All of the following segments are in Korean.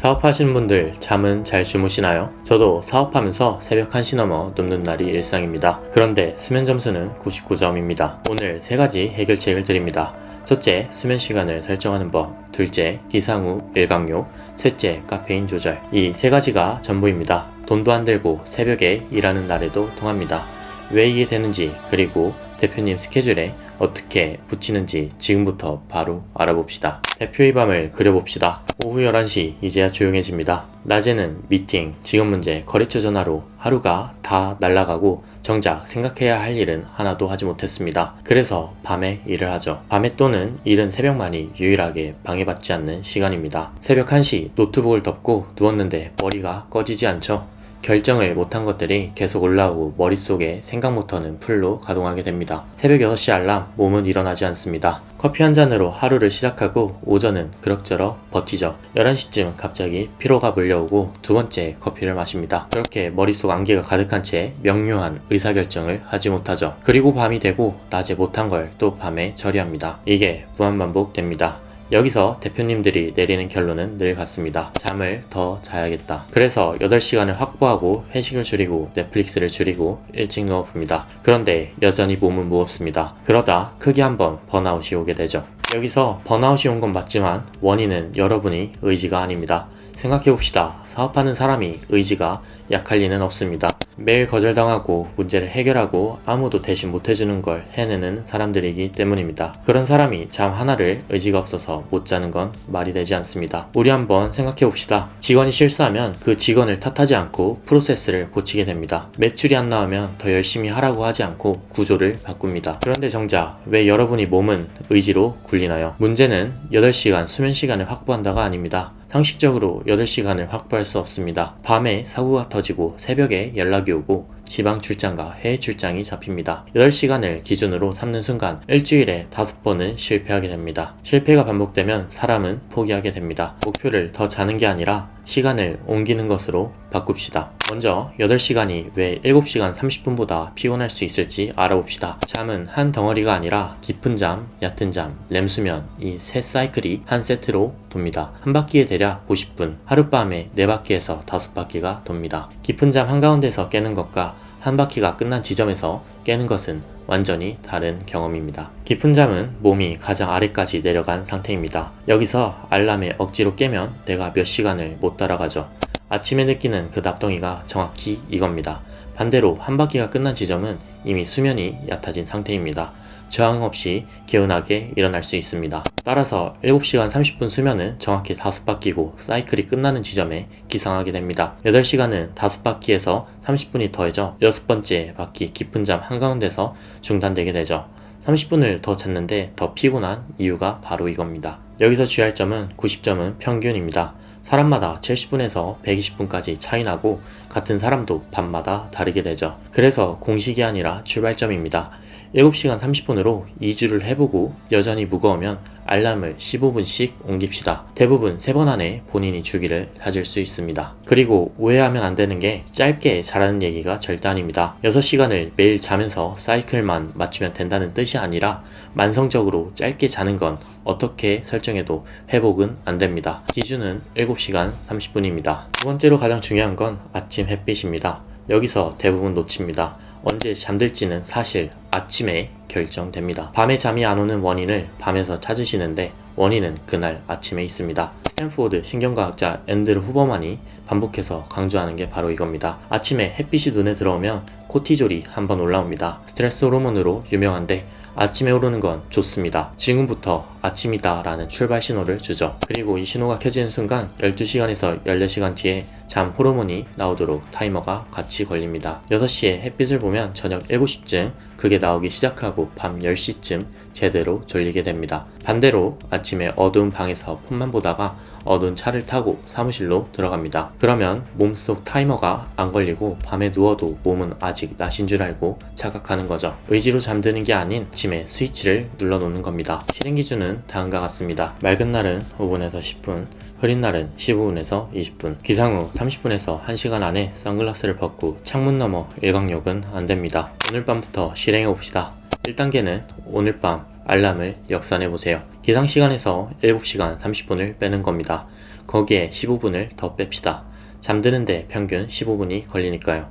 사업하시는 분들 잠은 잘 주무시나요? 저도 사업하면서 새벽 1시 넘어 눕는 날이 일상입니다. 그런데 수면 점수는 99점입니다. 오늘 3가지 해결책을 드립니다. 첫째, 수면 시간을 설정하는 법. 둘째, 기상 후 일광욕. 셋째, 카페인 조절. 이 3가지가 전부입니다. 돈도 안 들고 새벽에 일하는 날에도 통합니다. 왜 이게 되는지, 그리고 대표님 스케줄에 어떻게 붙이는지 지금부터 바로 알아봅시다. 대표의 밤을 그려봅시다. 오후 11시 이제야 조용해집니다. 낮에는 미팅, 직업 문제, 거래처 전화로 하루가 다 날아가고 정작 생각해야 할 일은 하나도 하지 못했습니다. 그래서 밤에 일을 하죠. 밤에 또는 이른 새벽만이 유일하게 방해받지 않는 시간입니다. 새벽 1시 노트북을 덮고 누웠는데 머리가 꺼지지 않죠. 결정을 못한 것들이 계속 올라오고 머릿속에 생각 모터는 풀로 가동하게 됩니다. 새벽 6시 알람, 몸은 일어나지 않습니다. 커피 한 잔으로 하루를 시작하고 오전은 그럭저럭 버티죠. 11시쯤 갑자기 피로가 몰려오고 두 번째 커피를 마십니다. 그렇게 머릿속 안개가 가득한 채 명료한 의사결정을 하지 못하죠. 그리고 밤이 되고 낮에 못한 걸 또 밤에 처리합니다. 이게 무한반복됩니다. 여기서 대표님들이 내리는 결론은 늘 같습니다. 잠을 더 자야겠다. 그래서 8시간을 확보하고 회식을 줄이고 넷플릭스를 줄이고 일찍 누워봅니다. 그런데 여전히 몸은 무겁습니다. 그러다 크게 한번 번아웃이 오게 되죠. 여기서 번아웃이 온 건 맞지만 원인은 여러분이 의지가 아닙니다. 생각해봅시다. 사업하는 사람이 의지가 약할 리는 없습니다. 매일 거절당하고 문제를 해결하고 아무도 대신 못해주는 걸 해내는 사람들이기 때문입니다. 그런 사람이 잠 하나를 의지가 없어서 못 자는 건 말이 되지 않습니다. 우리 한번 생각해봅시다. 직원이 실수하면 그 직원을 탓하지 않고 프로세스를 고치게 됩니다. 매출이 안 나오면 더 열심히 하라고 하지 않고 구조를 바꿉니다. 그런데 정작 왜 여러분이 몸은 의지로 굴리나요? 문제는 8시간 수면 시간을 확보한다가 아닙니다. 상식적으로 8시간을 확보할 수 없습니다. 밤에 사고가 터지고 새벽에 연락이 오고 지방 출장과 해외 출장이 잡힙니다. 8시간을 기준으로 삼는 순간 일주일에 5번은 실패하게 됩니다. 실패가 반복되면 사람은 포기하게 됩니다. 목표를 더 자는 게 아니라 시간을 옮기는 것으로 바꿉시다. 먼저 8시간이 왜 7시간 30분보다 피곤할 수 있을지 알아봅시다. 잠은 한 덩어리가 아니라 깊은 잠, 얕은 잠, 렘수면 이 세 사이클이 한 세트로 돕니다. 한 바퀴에 대략 90분, 하룻밤에 4바퀴에서 5바퀴가 돕니다. 깊은 잠 한가운데서 깨는 것과 한 바퀴가 끝난 지점에서 깨는 것은 완전히 다른 경험입니다. 깊은 잠은 몸이 가장 아래까지 내려간 상태입니다. 여기서 알람에 억지로 깨면 내가 몇 시간을 못 따라가죠. 아침에 느끼는 그 납덩이가 정확히 이겁니다. 반대로 한 바퀴가 끝난 지점은 이미 수면이 얕아진 상태입니다. 저항 없이 개운하게 일어날 수 있습니다. 따라서 7시간 30분 수면은 정확히 5바퀴고 사이클이 끝나는 지점에 기상하게 됩니다. 8시간은 5바퀴에서 30분이 더해져 6번째 바퀴 깊은 잠 한가운데서 중단되게 되죠. 30분을 더 잤는데 더 피곤한 이유가 바로 이겁니다. 여기서 주의할 점은 90점은 평균입니다. 사람마다 70분에서 120분까지 차이 나고 같은 사람도 밤마다 다르게 되죠. 그래서 공식이 아니라 출발점입니다. 7시간 30분으로 2주를 해보고 여전히 무거우면 알람을 15분씩 옮깁시다. 대부분 3번 안에 본인이 주기를 찾을 수 있습니다. 그리고 오해하면 안 되는 게 짧게 자라는 얘기가 절대 아닙니다. 6시간을 매일 자면서 사이클만 맞추면 된다는 뜻이 아니라 만성적으로 짧게 자는 건 어떻게 설정해도 회복은 안 됩니다. 기준은 7시간 30분입니다. 두 번째로 가장 중요한 건 아침 햇빛입니다. 여기서 대부분 놓칩니다. 언제 잠들지는 사실 아침에 결정됩니다. 밤에 잠이 안 오는 원인을 밤에서 찾으시는데 원인은 그날 아침에 있습니다. 스탠포드 신경과학자 앤드루 후버만이 반복해서 강조하는 게 바로 이겁니다. 아침에 햇빛이 눈에 들어오면 코티졸이 한번 올라옵니다. 스트레스 호르몬으로 유명한데 아침에 오르는 건 좋습니다. 지금부터 아침이다 라는 출발 신호를 주죠. 그리고 이 신호가 켜지는 순간 12시간에서 14시간 뒤에 잠 호르몬이 나오도록 타이머가 같이 걸립니다. 6시에 햇빛을 보면 저녁 7시쯤 그게 나오기 시작하고 밤 10시쯤 제대로 졸리게 됩니다. 반대로 아침에 어두운 방에서 폰만 보다가 어두운 차를 타고 사무실로 들어갑니다. 그러면 몸속 타이머가 안 걸리고 밤에 누워도 몸은 아직 낮인 줄 알고 착각하는 거죠. 의지로 잠드는 게 아닌 아침에 스위치를 눌러놓는 겁니다. 실행 기준은 다음과 같습니다. 맑은 날은 5분에서 10분, 흐린 날은 15분에서 20분, 기상 후 30분에서 1시간 안에 선글라스를 벗고 창문 너머 일광욕은 안 됩니다. 오늘 밤부터 실행해봅시다. 1단계는 오늘 밤 알람을 역산해보세요. 기상시간에서 7시간 30분을 빼는 겁니다. 거기에 15분을 더 뺍시다. 잠드는데 평균 15분이 걸리니까요.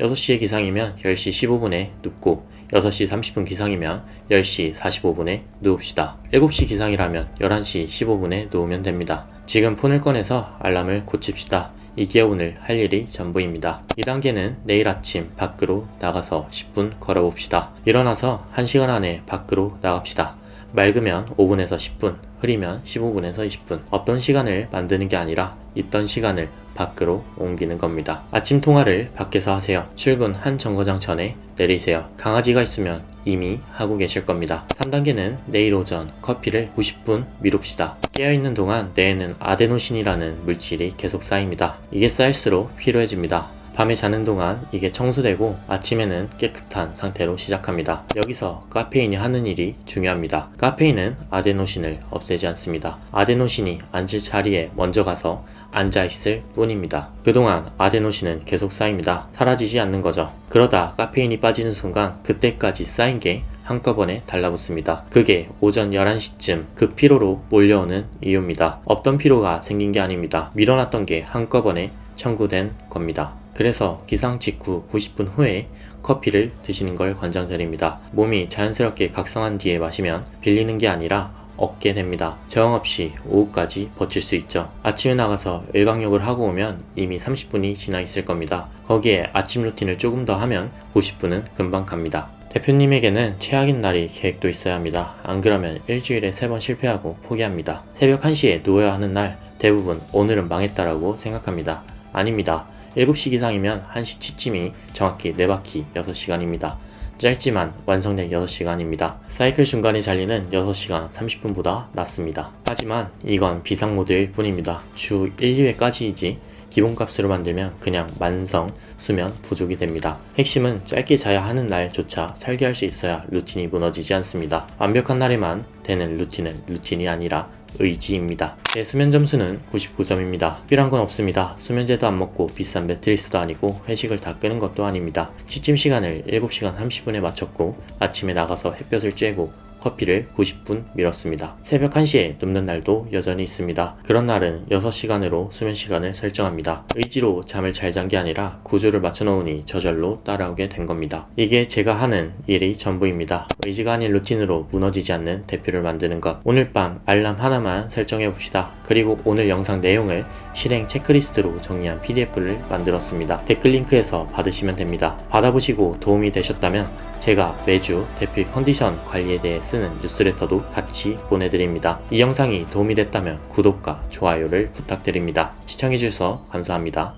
6시에 기상이면 10시 15분에 눕고 6시 30분 기상이면 10시 45분에 누웁시다. 7시 기상이라면 11시 15분에 누우면 됩니다. 지금 폰을 꺼내서 알람을 고칩시다. 이게 오늘 할 일이 전부입니다. 2단계는 내일 아침 밖으로 나가서 10분 걸어봅시다. 일어나서 1시간 안에 밖으로 나갑시다. 맑으면 5분에서 10분, 흐리면 15분에서 20분. 어떤 시간을 만드는 게 아니라 있던 시간을 밖으로 옮기는 겁니다. 아침 통화를 밖에서 하세요. 출근 한 정거장 전에 내리세요. 강아지가 있으면 이미 하고 계실 겁니다. 3단계는 내일 오전 커피를 90분 미룹시다. 깨어있는 동안 뇌에는 아데노신이라는 물질이 계속 쌓입니다. 이게 쌓일수록 피로해집니다. 밤에 자는 동안 이게 청소되고 아침에는 깨끗한 상태로 시작합니다. 여기서 카페인이 하는 일이 중요합니다. 카페인은 아데노신을 없애지 않습니다. 아데노신이 앉을 자리에 먼저 가서 앉아있을 뿐입니다. 그동안 아데노신은 계속 쌓입니다. 사라지지 않는 거죠. 그러다 카페인이 빠지는 순간 그때까지 쌓인 게 한꺼번에 달라붙습니다. 그게 오전 11시쯤 그 피로로 몰려오는 이유입니다. 없던 피로가 생긴 게 아닙니다. 밀어놨던 게 한꺼번에 청구된 겁니다. 그래서 기상 직후 90분 후에 커피를 드시는 걸 권장드립니다. 몸이 자연스럽게 각성한 뒤에 마시면 빌리는 게 아니라 얻게 됩니다. 저항 없이 오후까지 버틸 수 있죠. 아침에 나가서 일광욕을 하고 오면 이미 30분이 지나 있을 겁니다. 거기에 아침 루틴을 조금 더 하면 90분은 금방 갑니다. 대표님에게는 최악인 날이 계획도 있어야 합니다. 안 그러면 일주일에 3번 실패하고 포기합니다. 새벽 1시에 누워야 하는 날 대부분 오늘은 망했다라고 생각합니다. 아닙니다. 7시 기상이면 1시 치침이 정확히 4바퀴 6시간입니다. 짧지만 완성된 6시간입니다. 사이클 중간에 잘리는 6시간 30분보다 낫습니다. 하지만 이건 비상모드일 뿐입니다. 주 1, 2회까지이지 기본값으로 만들면 그냥 만성 수면 부족이 됩니다. 핵심은 짧게 자야 하는 날조차 설계할 수 있어야 루틴이 무너지지 않습니다. 완벽한 날에만 되는 루틴은 루틴이 아니라 의지입니다. 제 수면 점수는 99점입니다. 필요한 건 없습니다. 수면제도 안 먹고 비싼 매트리스도 아니고 회식을 다 끄는 것도 아닙니다. 취침 시간을 7시간 30분에 맞췄고 아침에 나가서 햇볕을 쬐고 커피를 90분 미뤘습니다. 새벽 1시에 눕는 날도 여전히 있습니다. 그런 날은 6시간으로 수면 시간을 설정합니다. 의지로 잠을 잘 잔 게 아니라 구조를 맞춰놓으니 저절로 따라오게 된 겁니다. 이게 제가 하는 일이 전부입니다. 의지가 아닌 루틴으로 무너지지 않는 대표를 만드는 것. 오늘 밤 알람 하나만 설정해봅시다. 그리고 오늘 영상 내용을 실행 체크리스트로 정리한 PDF를 만들었습니다. 댓글 링크에서 받으시면 됩니다. 받아보시고 도움이 되셨다면 제가 매주 대표의 컨디션 관리에 대해 쓰는 뉴스레터도 같이 보내드립니다. 이 영상이 도움이 됐다면 구독과 좋아요를 부탁드립니다. 시청해주셔서 감사합니다.